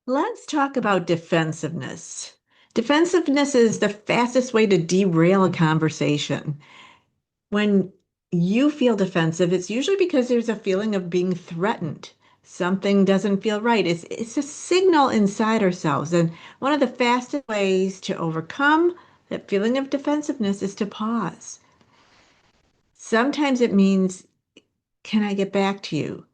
Let's talk about defensiveness. Defensiveness is the fastest way to derail a conversation. When you feel defensive, it's usually because there's a feeling of being threatened. Something doesn't feel right. It's a signal inside ourselves. And one of the fastest ways to overcome that feeling of defensiveness is to pause. Sometimes it means, can I get back to you?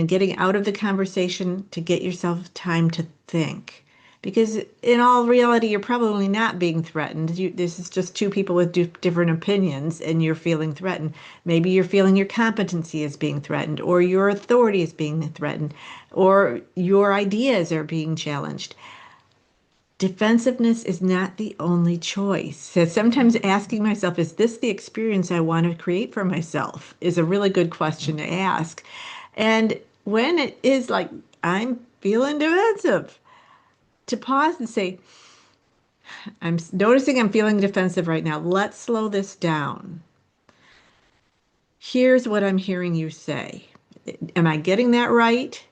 Getting out of the conversation to get yourself time to think. Because in all reality, you're probably not being threatened. This is just two people with different opinions, and you're feeling threatened. Maybe you're feeling your competency is being threatened, or your authority is being threatened, or your ideas are being challenged. Defensiveness is not the only choice. So sometimes asking myself, is this the experience I want to create for myself? Is a really good question to ask. And when it is like, I'm feeling defensive, to pause and say, I'm noticing I'm feeling defensive right now. Let's slow this down. Here's what I'm hearing you say. Am I getting that right?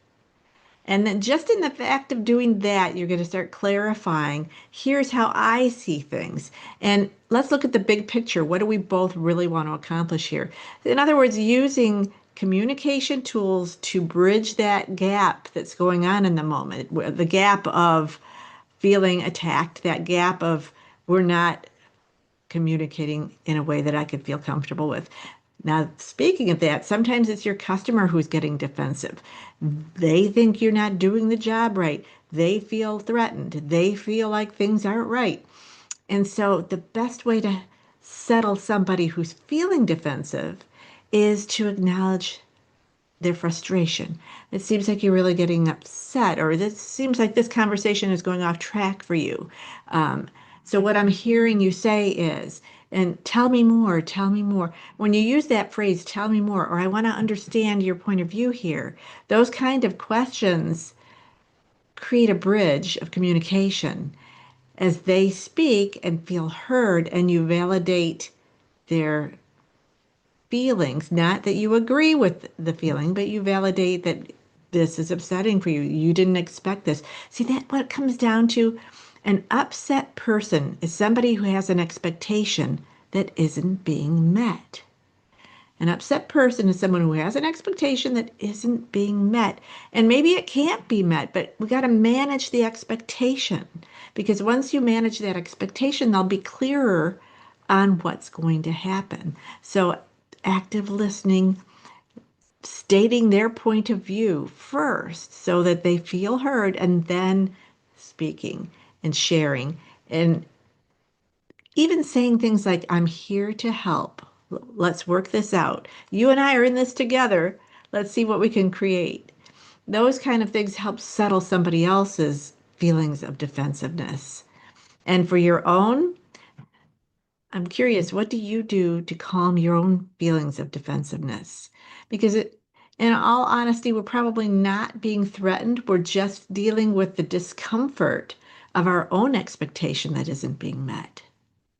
And then just in the fact of doing that, you're going to start clarifying, here's how I see things. And let's look at the big picture. What do we both really want to accomplish here? In other words, using communication tools to bridge that gap that's going on in the moment, the gap of feeling attacked, that gap of we're not communicating in a way that I could feel comfortable with. Now, speaking of that, sometimes it's your customer who's getting defensive. They think you're not doing the job right. They feel threatened. They feel like things aren't right. And so, the best way to settle somebody who's feeling defensive is to acknowledge their frustration. It seems like you're really getting upset, or this seems like this conversation is going off track for you. So, what I'm hearing you say is, and tell me more, tell me more. When you use that phrase, tell me more, or I want to understand your point of view here, those kind of questions create a bridge of communication as they speak and feel heard, and you validate their feelings, not that you agree with the feeling, but you validate that this is upsetting for you. You didn't expect this. See, that what it comes down to, an upset person is somebody who has an expectation that isn't being met. An upset person is someone who has an expectation that isn't being met. And maybe it can't be met, but we got to manage the expectation because once you manage that expectation, they'll be clearer on what's going to happen. So, active listening, stating their point of view first so that they feel heard, and then speaking and sharing. And even saying things like, I'm here to help. Let's work this out. You and I are in this together. Let's see what we can create. Those kind of things help settle somebody else's feelings of defensiveness. And for your own, I'm curious, what do you do to calm your own feelings of defensiveness? Because in all honesty, we're probably not being threatened. We're just dealing with the discomfort of our own expectation that isn't being met.